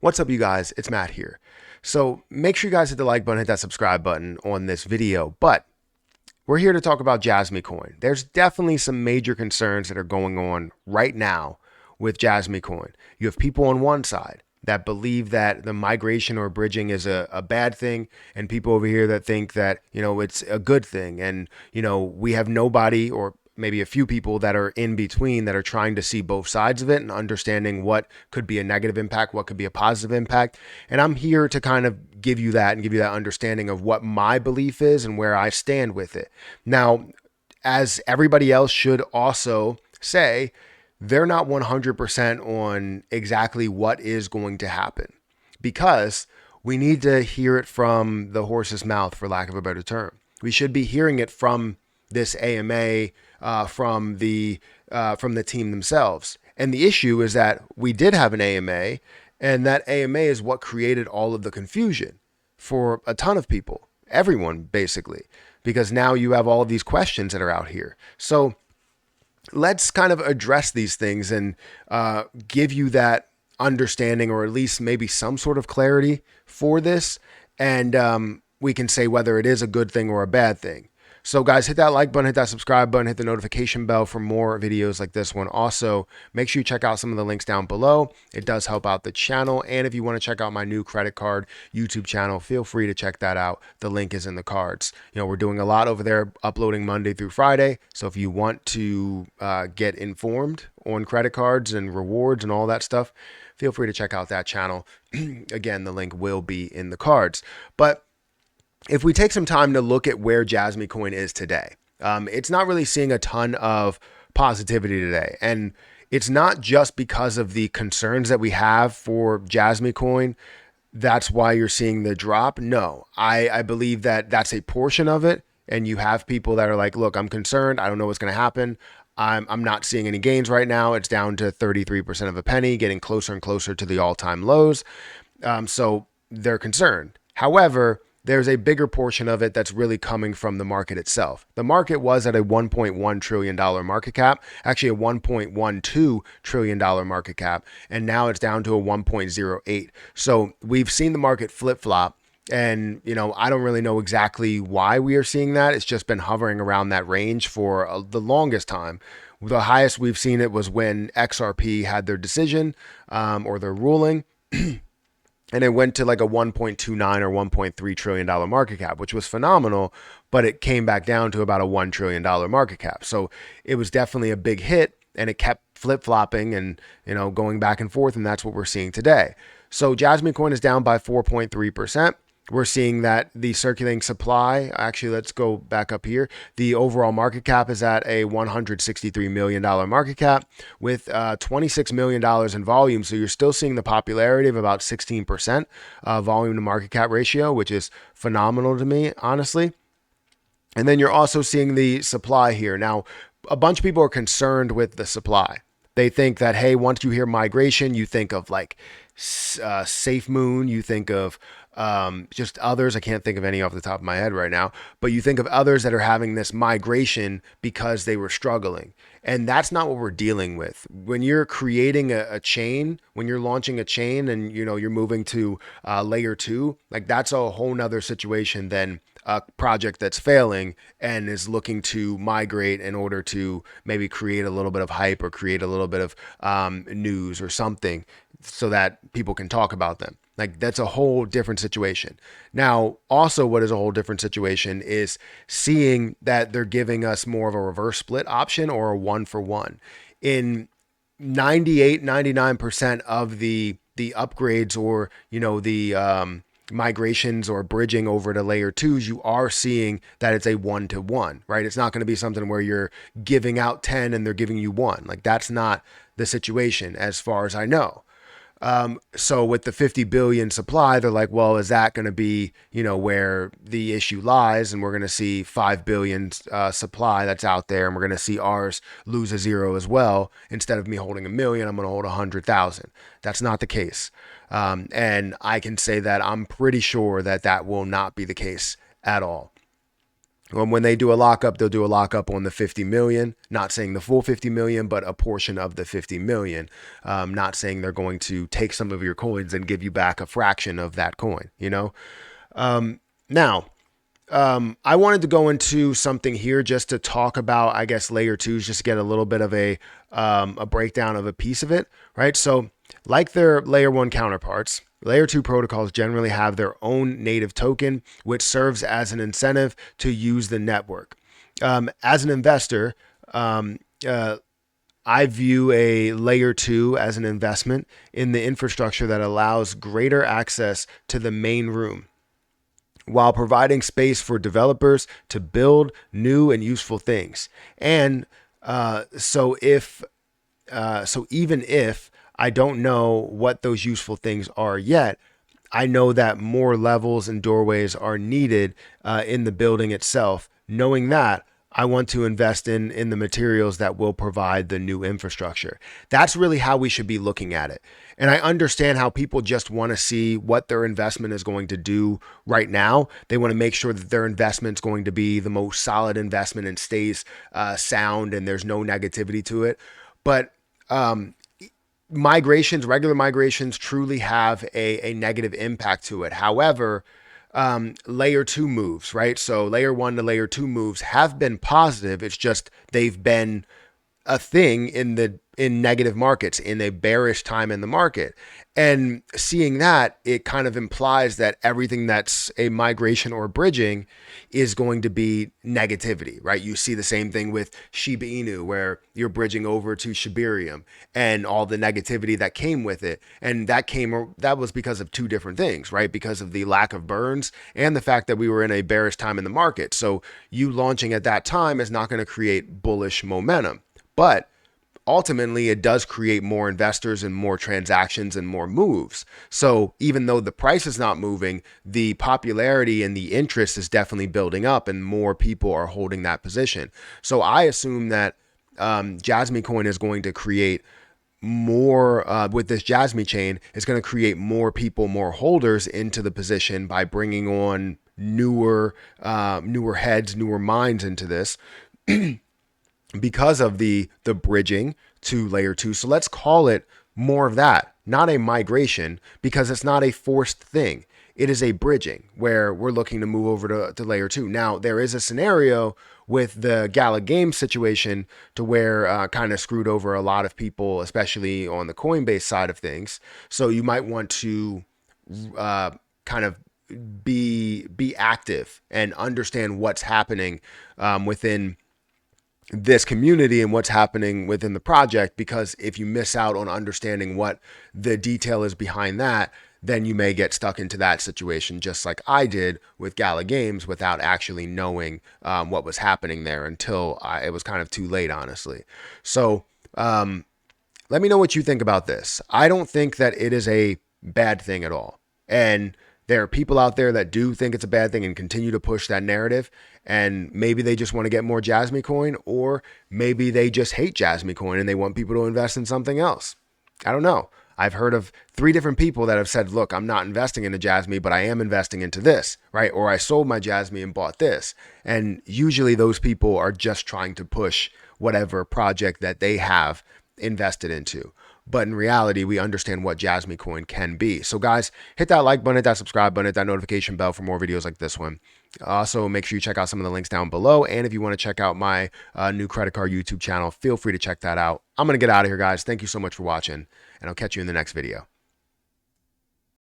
What's up, you guys? It's Matt here. So make sure you guys hit the like button, hit that subscribe button on this video. But we're here to talk about JASMY coin. There's definitely some major concerns that are going on right now with JASMY coin. You have people on one side that believe that the migration or bridging is a bad thing, and people over here that think that, it's a good thing. And, we have nobody, or maybe a few people that are in between, that are trying to see both sides of it and understanding what could be a negative impact, what could be a positive impact. And I'm here to kind of give you that and give you that understanding of what my belief is and where I stand with it. Now, as everybody else should also say, they're not 100% on exactly what is going to happen, because we need to hear it from the horse's mouth, for lack of a better term. We should be hearing it from this AMA, from the team themselves. And the issue is that we did have an AMA, and that AMA is what created all of the confusion for a ton of people, everyone basically, because now you have all of these questions that are out here. So let's kind of address these things and give you that understanding, or at least maybe some sort of clarity for this. And we can say whether it is a good thing or a bad thing. So guys, hit that like button, hit that subscribe button, hit the notification bell for more videos like this one. Also, make sure you check out some of the links down below. It does help out the channel. And if you want to check out my new credit card YouTube channel, feel free to check that out. The link is in the cards. We're doing a lot over there, uploading Monday through Friday. So if you want to get informed on credit cards and rewards and all that stuff, feel free to check out that channel. Again, the link will be in the cards. But if we take some time to look at where JASMY coin is today, it's not really seeing a ton of positivity today. And it's not just because of the concerns that we have for JASMY coin. That's why you're seeing the drop. No, I believe that that's a portion of it. And you have people that are like, look, I'm concerned. I don't know what's going to happen. I'm not seeing any gains right now. It's down to 33% of a penny, getting closer and closer to the all-time lows. So they're concerned. However, there's a bigger portion of it that's really coming from the market itself. The market was at a $1.1 trillion market cap, actually a $1.12 trillion market cap, and now it's down to a 1.08. So we've seen the market flip-flop, and I don't really know exactly why we are seeing that. It's just been hovering around that range for the longest time. The highest we've seen it was when XRP had their decision, or their ruling. And it went to like a 1.29 or $1.3 trillion market cap, which was phenomenal, but it came back down to about a $1 trillion market cap. So it was definitely a big hit, and it kept flip-flopping and, going back and forth, and that's what we're seeing today. So JASMY coin is down by 4.3%. We're seeing that the circulating supply, actually, let's go back up here. The overall market cap is at a $163 million market cap with $26 million in volume. So you're still seeing the popularity of about 16% volume to market cap ratio, which is phenomenal to me, honestly. And then you're also seeing the supply here. Now, a bunch of people are concerned with the supply. They think that, hey, once you hear migration, you think of like Safe Moon, you think of just others. I can't think of any off the top of my head right now, but you think of others that are having this migration because they were struggling. And that's not what we're dealing with. When you're creating a chain, when you're launching a chain and, you're moving to layer 2, like that's a whole nother situation than a project that's failing and is looking to migrate in order to maybe create a little bit of hype or create a little bit of news or something so that people can talk about them. Like that's a whole different situation. Now, also what is a whole different situation is seeing that they're giving us more of a reverse split option or a 1-for-1. In 98, 99% of the upgrades, or, the migrations or bridging over to layer 2s, you are seeing that it's a 1-to-1, right? It's not going to be something where you're giving out 10 and they're giving you 1. Like that's not the situation as far as I know. So with the 50 billion supply, they're like, well, is that going to be, where the issue lies? And we're going to see 5 billion supply that's out there. And we're going to see ours lose a 0 as well. Instead of me holding 1 million, I'm going to hold 100,000. That's not the case. And I can say that I'm pretty sure that that will not be the case at all. When they do a lockup, they'll do a lockup on the 50 million, not saying the full 50 million, but a portion of the 50 million. Not saying they're going to take some of your coins and give you back a fraction of that coin, you know? Now, I wanted to go into something here just to talk about, I guess, layer twos, just to get a little bit of a breakdown of a piece of it, right? So like their layer one counterparts, layer two protocols generally have their own native token, which serves as an incentive to use the network. As an investor, I view a layer two as an investment in the infrastructure that allows greater access to the main room, while providing space for developers to build new and useful things. And so even if I don't know what those useful things are yet, I know that more levels and doorways are needed in the building itself. Knowing that, I want to invest in the materials that will provide the new infrastructure. That's really how we should be looking at it. And I understand how people just want to see what their investment is going to do right now. They want to make sure that their investment is going to be the most solid investment and stays sound and there's no negativity to it. But regular migrations truly have a negative impact to it. However, layer two moves, right? So layer one to layer two moves have been positive. It's just they've been a thing in negative markets, in a bearish time in the market. And seeing that, it kind of implies that everything that's a migration or bridging is going to be negativity, right? You see the same thing with Shiba Inu, where you're bridging over to Shibarium and all the negativity that came with it. And that was because of two different things, right? Because of the lack of burns and the fact that we were in a bearish time in the market. So you launching at that time is not going to create bullish momentum. But ultimately, it does create more investors and more transactions and more moves. So even though the price is not moving, the popularity and the interest is definitely building up and more people are holding that position. So I assume that JASMY coin is going to create more with this JASMY chain. It's going to create more people, more holders into the position by bringing on newer heads, newer minds into this. Because of the bridging to layer two. So let's call it more of that, not a migration, because it's not a forced thing. It is a bridging where we're looking to move over to layer two. Now, there is a scenario with the Gala Games situation to where kind of screwed over a lot of people, especially on the Coinbase side of things. So you might want to kind of be active and understand what's happening within this community and what's happening within the project, because if you miss out on understanding what the detail is behind that, then you may get stuck into that situation, just like I did with Gala Games, without actually knowing what was happening there until it was kind of too late, honestly. So let me know what you think about this. I don't think that it is a bad thing at all. And there are people out there that do think it's a bad thing and continue to push that narrative. And maybe they just want to get more JASMY coin, or maybe they just hate JASMY coin and they want people to invest in something else. I don't know. I've heard of 3 different people that have said, look, I'm not investing into JASMY, but I am investing into this, right? Or I sold my JASMY and bought this. And usually those people are just trying to push whatever project that they have invested into. But in reality, we understand what JASMY coin can be. So guys, hit that like button, hit that subscribe button, hit that notification bell for more videos like this one. Also, make sure you check out some of the links down below. And if you want to check out my new credit card YouTube channel, feel free to check that out. I'm going to get out of here, guys. Thank you so much for watching, and I'll catch you in the next video.